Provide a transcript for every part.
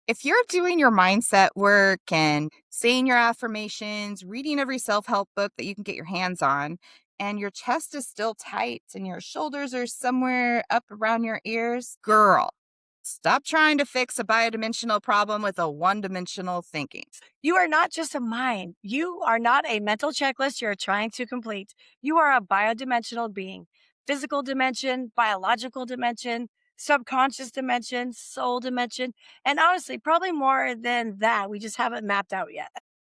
If you're doing your mindset work and saying your affirmations, reading every self help book that you can get your hands on, and your chest is still tight and your shoulders are somewhere up around your ears, girl, stop trying to fix a biodimensional problem with a one dimensional thinking. You are not just a mind. You are not a mental checklist you're trying to complete. You are a biodimensional being. Physical dimension, biological dimension, subconscious dimension, soul dimension, and honestly, probably more than that. We just haven't mapped out yet.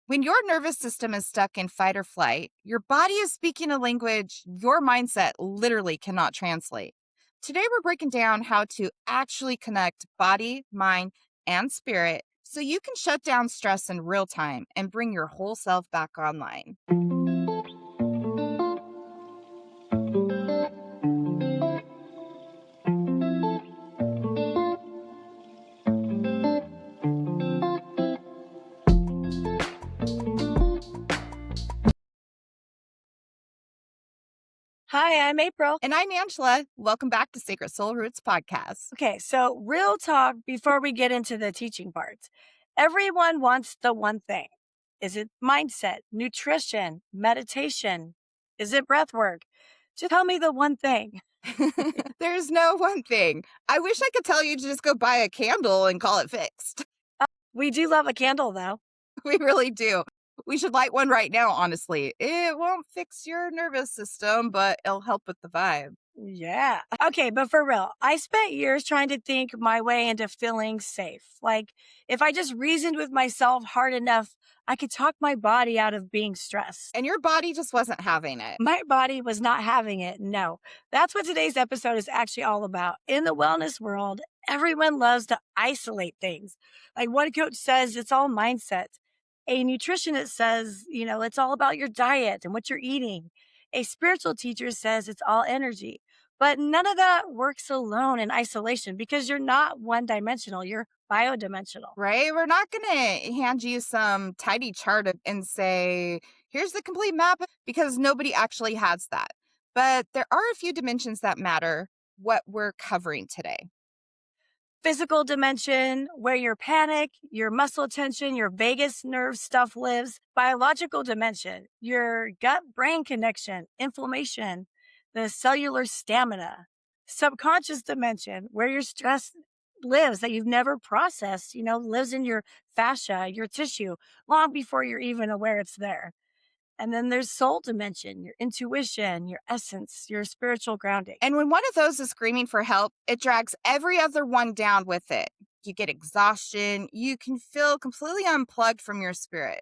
When your nervous system is stuck in fight or flight, your body is speaking a language your mindset literally cannot translate. Today, we're breaking down how to actually connect body, mind, and spirit so you can shut down stress in real time and bring your whole self back online. Hi, I'm April. And I'm Angela. Welcome back to Sacred Soul Roots podcast. Okay, so real talk before we get into the teaching parts. Everyone wants the one thing. Is it mindset, nutrition, meditation? Is it breath work? Just tell me the one thing. There's no one thing. I wish I could tell you to just go buy a candle and call it fixed. We do love a candle, though. We really do. We should light one right now, honestly. It won't fix your nervous system, but it'll help with the vibe. Yeah. Okay, but for real, I spent years trying to think my way into feeling safe. Like, if I just reasoned with myself hard enough, I could talk my body out of being stressed. And your body just wasn't having it. My body was not having it. No, that's what today's episode is actually all about. In the wellness world, everyone loves to isolate things. Like one coach says, it's all mindset. A nutritionist says, it's all about your diet and what you're eating. A spiritual teacher says it's all energy. But none of that works alone in isolation because you're not one dimensional, you're biodimensional. Right? We're not going to hand you some tidy chart and say, here's the complete map, because nobody actually has that. But there are a few dimensions that matter, what we're covering today. Physical dimension, where your panic, your muscle tension, your vagus nerve stuff lives. Biological dimension, your gut brain connection, inflammation, the cellular stamina. Subconscious dimension, where your stress lives that you've never processed, lives in your fascia, your tissue, long before you're even aware it's there. And then there's soul dimension, your intuition, your essence, your spiritual grounding. And when one of those is screaming for help, it drags every other one down with it. You get exhaustion. You can feel completely unplugged from your spirit.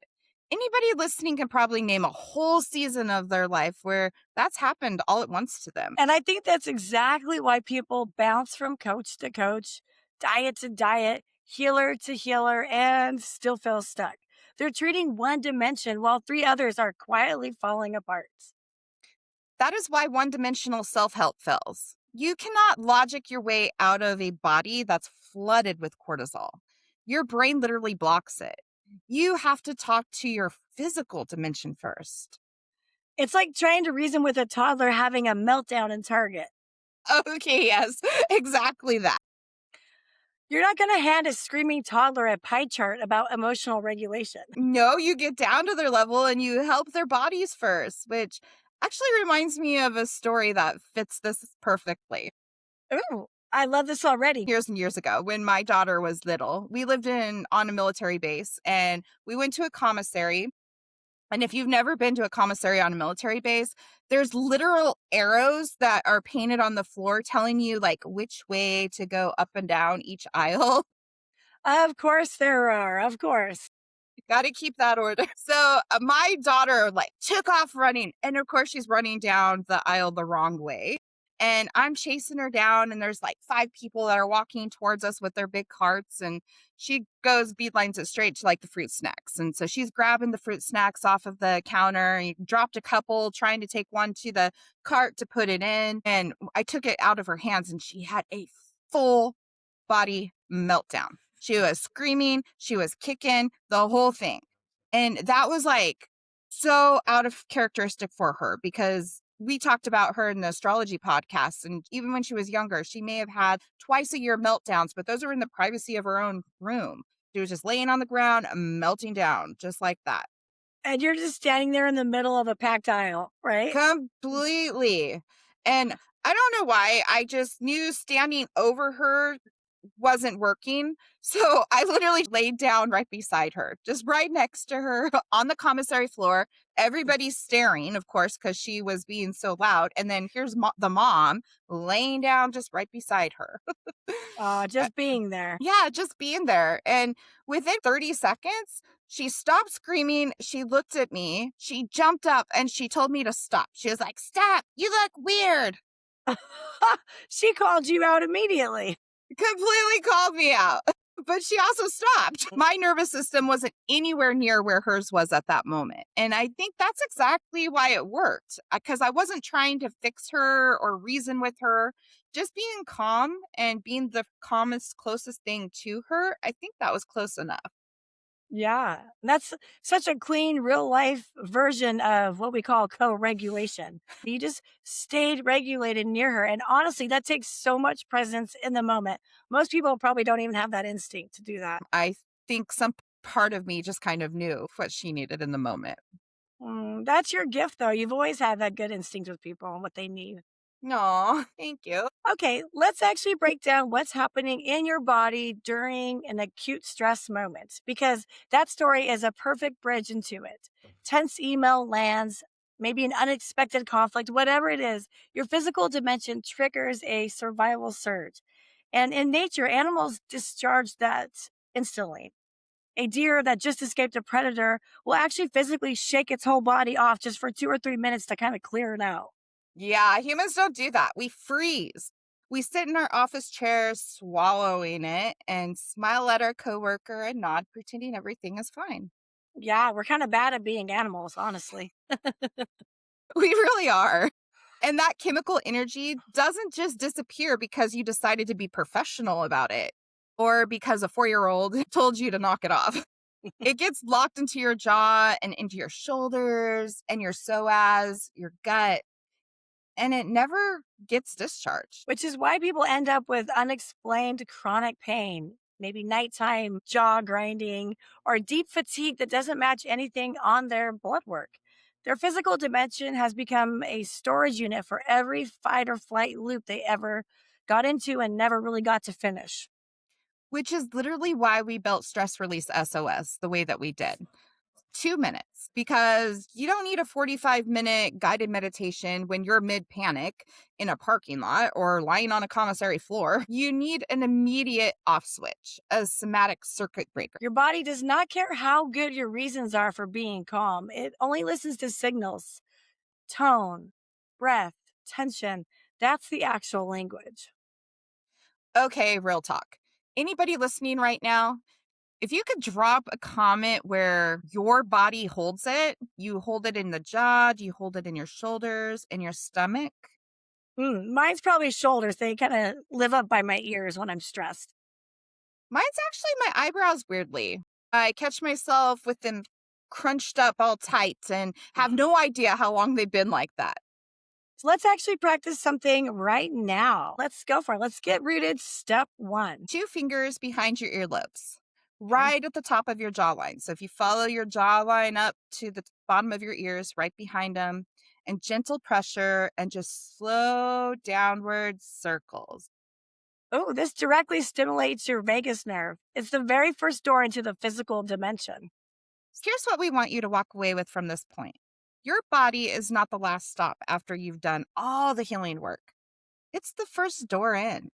Anybody listening can probably name a whole season of their life where that's happened all at once to them. And I think that's exactly why people bounce from coach to coach, diet to diet, healer to healer, and still feel stuck. They're treating one dimension while three others are quietly falling apart. That is why one dimensional self help fails. You cannot logic your way out of a body that's flooded with cortisol. Your brain literally blocks it. You have to talk to your physical dimension first. It's like trying to reason with a toddler having a meltdown in Target. Okay, yes, exactly that. You're not going to hand a screaming toddler a pie chart about emotional regulation. No, you get down to their level and you help their bodies first, which actually reminds me of a story that fits this perfectly. Ooh, I love this already. Years and years ago, when my daughter was little, we lived on a military base, and we went to a commissary. And if you've never been to a commissary on a military base, there's literal arrows that are painted on the floor telling you like which way to go up and down each aisle. Of course there are, of course. Got to keep that order. So my daughter like took off running, and of course she's running down the aisle the wrong way. And I'm chasing her down, and there's like 5 people that are walking towards us with their big carts, and she goes beelines it straight to like the fruit snacks. And so she's grabbing the fruit snacks off of the counter, and dropped a couple, trying to take one to the cart to put it in. And I took it out of her hands, and she had a full body meltdown. She was screaming, she was kicking, the whole thing. And that was like so out of characteristic for her, because we talked about her in the astrology podcast. And even when she was younger, she may have had twice a year meltdowns, but those were in the privacy of her own room. She was just laying on the ground, melting down just like that. And you're just standing there in the middle of a packed aisle, right? Completely. And I don't know why, I just knew standing over her wasn't working. So I literally laid down right beside her, just right next to her on the commissary floor. Everybody's staring, of course, because she was being so loud. And then here's the mom laying down just right beside her. Uh, Just being there. yeah, just being there. And within 30 seconds, she stopped screaming. She looked at me. She jumped up and she told me to stop. She was like, "Stop. You look weird." She called you out immediately. Completely called me out. But she also stopped. My nervous system wasn't anywhere near where hers was at that moment. And I think that's exactly why it worked, because I wasn't trying to fix her or reason with her. Just being calm and being the calmest, closest thing to her, I think that was close enough. Yeah, that's such a clean, real life version of what we call co regulation. You just stayed regulated near her. And honestly, that takes so much presence in the moment. Most people probably don't even have that instinct to do that. I think some part of me just kind of knew what she needed in the moment. That's your gift, though. You've always had that good instinct with people and what they need. No, thank you. Okay, let's actually break down what's happening in your body during an acute stress moment because that story is a perfect bridge into it. Tense email lands, maybe an unexpected conflict, whatever it is, your physical dimension triggers a survival surge. And in nature, animals discharge that instantly. A deer that just escaped a predator will actually physically shake its whole body off just for 2 or 3 minutes to kind of clear it out. Yeah, humans don't do that. We freeze. We sit in our office chairs, swallowing it, and smile at our coworker and nod, pretending everything is fine. Yeah, we're kind of bad at being animals, honestly. We really are. And that chemical energy doesn't just disappear because you decided to be professional about it or because a 4-year-old told you to knock it off. It gets locked into your jaw and into your shoulders and your psoas, your gut, and it never gets discharged. Which is why people end up with unexplained chronic pain, maybe nighttime jaw grinding, or deep fatigue that doesn't match anything on their blood work. Their physical dimension has become a storage unit for every fight or flight loop they ever got into and never really got to finish. Which is literally why we built Stress Release SOS the way that we did. 2 minutes, because you don't need a 45-minute guided meditation when you're mid panic in a parking lot or lying on a commissary floor. You need an immediate off switch, a somatic circuit breaker. Your body does not care how good your reasons are for being calm, it only listens to signals, tone, breath, tension. That's the actual language. Okay, real talk. Anybody listening right now, if you could drop a comment where your body holds it, you hold it in the jaw, do you hold it in your shoulders, in your stomach? Mine's probably shoulders. They kind of live up by my ears when I'm stressed. Mine's actually my eyebrows, weirdly. I catch myself with them crunched up all tight and have no idea how long they've been like that. So let's actually practice something right now. Let's go for it. Let's get rooted. Step one. 2 fingers behind your earlobes, Okay. right at the top of your jawline. So if you follow your jawline up to the bottom of your ears, right behind them, and gentle pressure and just slow downward circles. Oh, this directly stimulates your vagus nerve. It's the very first door into the physical dimension. Here's what we want you to walk away with from this point. Your body is not the last stop after you've done all the healing work. It's the first door in.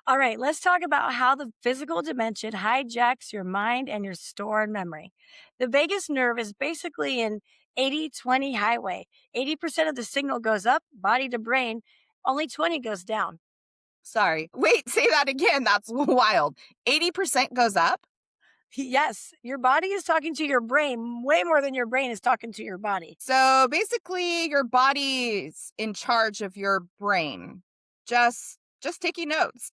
All right, let's talk about how the physical dimension hijacks your mind and your stored memory. The vagus nerve is basically an 80-20 highway. 80% of the signal goes up, body to brain, only 20 goes down. Sorry. Wait, say that again. That's wild. 80% goes up? Yes, your body is talking to your brain way more than your brain is talking to your body. So basically your body's in charge of your brain. Just taking notes.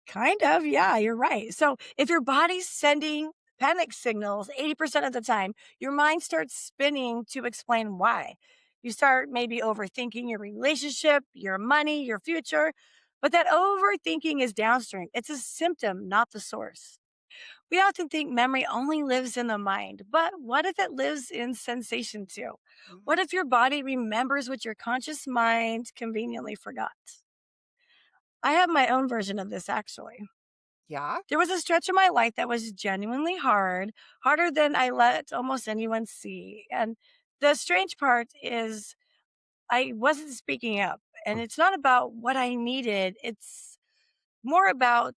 Kind of, yeah, you're right. So if your body's sending panic signals 80% of the time, your mind starts spinning to explain why. You start maybe overthinking your relationship, your money, your future, but that overthinking is downstream. It's a symptom, not the source. We often think memory only lives in the mind, but what if it lives in sensation too? What Mhm. if your body remembers what your conscious mind conveniently forgot? I have my own version of this actually. Yeah. There was a stretch of my life that was genuinely hard, harder than I let almost anyone see. And the strange part is I wasn't speaking up. And it's not about what I needed, it's more about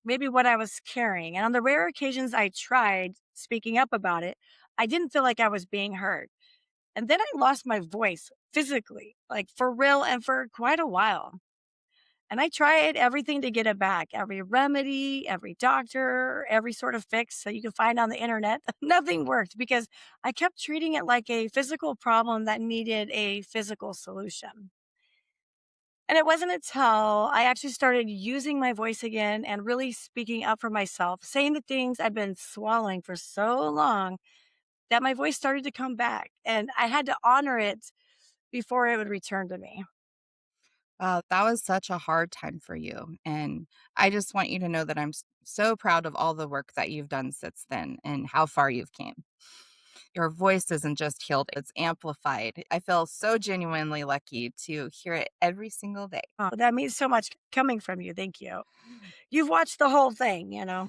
maybe what I was carrying. And on the rare occasions I tried speaking up about it, I didn't feel like I was being heard. And then I lost my voice physically, like for real and for quite a while. And I tried everything to get it back, every remedy, every doctor, every sort of fix that you can find on the internet. Nothing worked because I kept treating it like a physical problem that needed a physical solution. And it wasn't until I actually started using my voice again and really speaking up for myself, saying the things I'd been swallowing for so long, that my voice started to come back. And I had to honor it before it would return to me. Wow, that was such a hard time for you. And I just want you to know that I'm so proud of all the work that you've done since then and how far you've came. Your voice isn't just healed, it's amplified. I feel so genuinely lucky to hear it every single day. Oh, that means so much coming from you. Thank you. You've watched the whole thing, you know?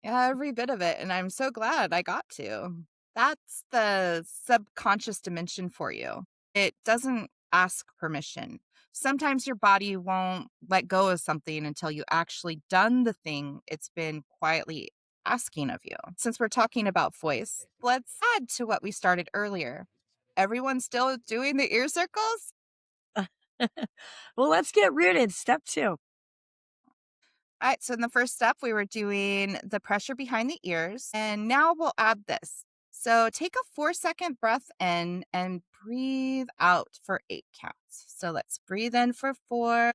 Yeah, every bit of it, and I'm so glad I got to. That's the subconscious dimension for you. It doesn't ask permission. Sometimes your body won't let go of something until you actually done the thing it's been quietly asking of you. Since we're talking about voice, let's add to what we started earlier. Everyone still doing the ear circles? Well, let's get rooted. Step two. All right, so in the first step, we were doing the pressure behind the ears, and now we'll add this. So take a 4-second breath in and breathe out for 8 counts. So let's breathe in for 4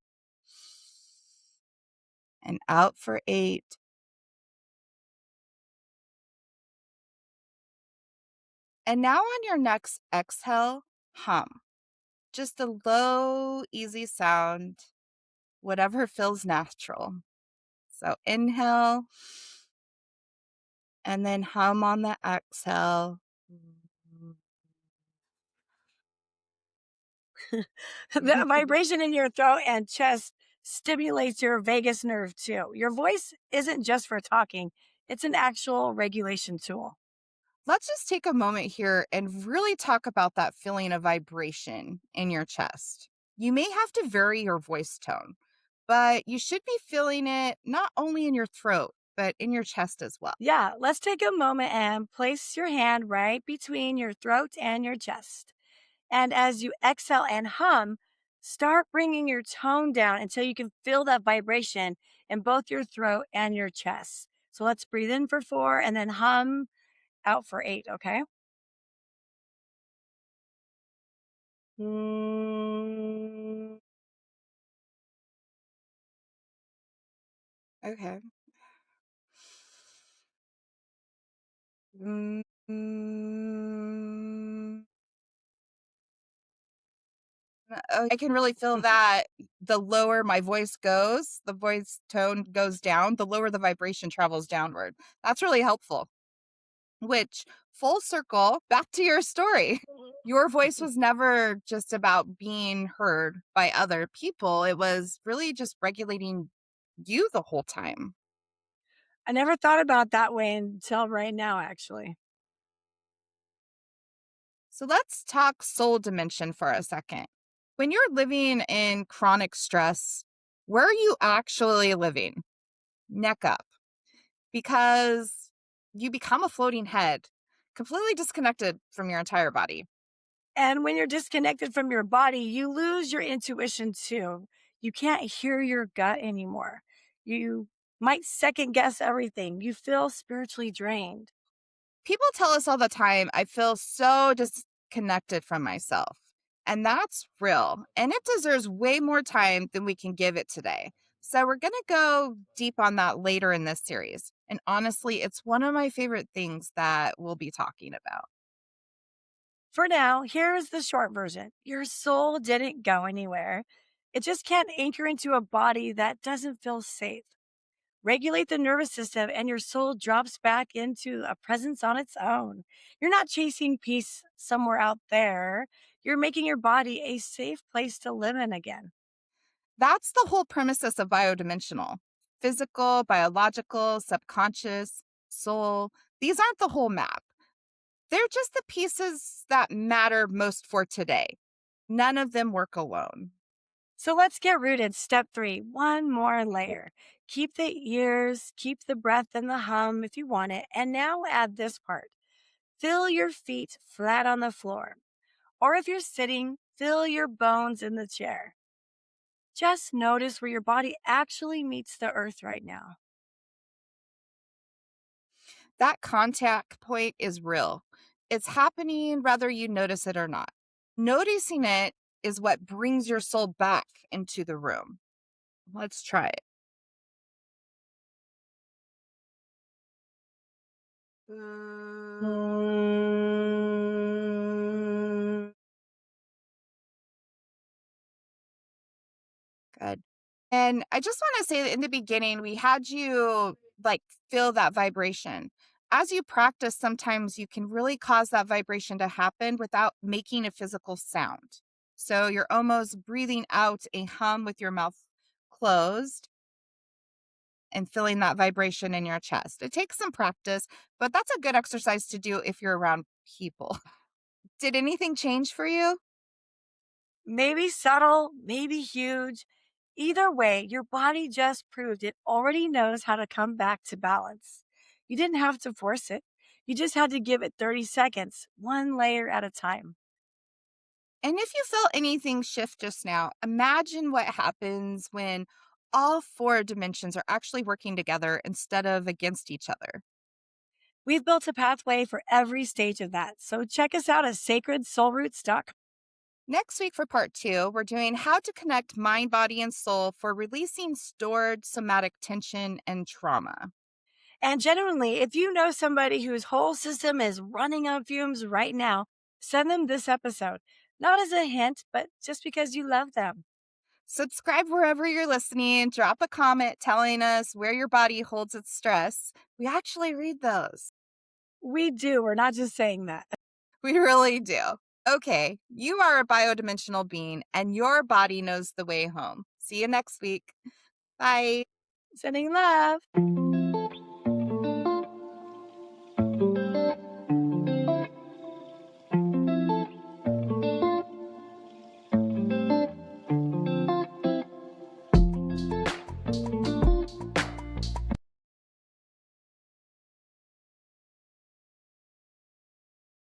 and out for 8. And now on your next exhale, hum. Just a low, easy sound, whatever feels natural. So inhale and then hum on the exhale. The vibration in your throat and chest stimulates your vagus nerve too. Your voice isn't just for talking, it's an actual regulation tool. Let's just take a moment here and really talk about that feeling of vibration in your chest. You may have to vary your voice tone, but you should be feeling it not only in your throat, but in your chest as well. Yeah, let's take a moment and place your hand right between your throat and your chest. And as you exhale and hum, start bringing your tone down until you can feel that vibration in both your throat and your chest. So let's breathe in for 4 and then hum out for 8, okay? Mm. Okay. Mm, mm. I can really feel that the lower my voice goes, the voice tone goes down, the lower the vibration travels downward. That's really helpful. Which, full circle, back to your story. Your voice was never just about being heard by other people. It was really just regulating you the whole time. I never thought about that way until right now, actually. So let's talk soul dimension for a second. When you're living in chronic stress, where are you actually living? Neck up. Because you become a floating head, completely disconnected from your entire body. And when you're disconnected from your body, you lose your intuition too. You can't hear your gut anymore. You might second guess everything. You feel spiritually drained. People tell us all the time, I feel so disconnected from myself. And that's real. And it deserves way more time than we can give it today. So we're going to go deep on that later in this series. And honestly, it's one of my favorite things that we'll be talking about. For now, here's the short version. Your soul didn't go anywhere. It just can't anchor into a body that doesn't feel safe. regulate the nervous system, and your soul drops back into a presence on its own. You're not chasing peace somewhere out there. You're making your body a safe place to live in again. That's the whole premises of biodimensional: physical, biological, subconscious, soul. These aren't the whole map. They're just the pieces that matter most for today. None of them work alone. So let's get rooted. Step three, one more layer. Keep the ears, keep the breath and the hum if you want it. And now add this part. Feel your feet flat on the floor. Or if you're sitting, feel your bones in the chair. Just notice where your body actually meets the earth right now. That contact point is real. It's happening whether you notice it or not. Noticing it is what brings your soul back into the room. Let's try it. Good. And I just want to say that in the beginning, we had you like feel that vibration. As you practice, sometimes you can really cause that vibration to happen without making a physical sound. So you're almost breathing out a hum with your mouth closed and feeling that vibration in your chest. It takes some practice, but that's a good exercise to do if you're around people. Did anything change for you? Maybe subtle, maybe huge. Either way, your body just proved it already knows how to come back to balance. You didn't have to force it. You just had to give it 30 seconds, one layer at a time. And if you felt anything shift just now, imagine what happens when all four dimensions are actually working together instead of against each other. We've built a pathway for every stage of that, so check us out at SacredSoulRoots.com. Next week for part two, we're doing how to connect mind, body, and soul for releasing stored somatic tension and trauma. And genuinely, if you know somebody whose whole system is running on fumes right now, send them this episode. Not as a hint, but just because you love them. Subscribe wherever you're listening. Drop a comment telling us where your body holds its stress. We actually read those. We do. We're not just saying that. We really do. Okay, you are a biodimensional being and your body knows the way home. See you next week. Bye. Sending love.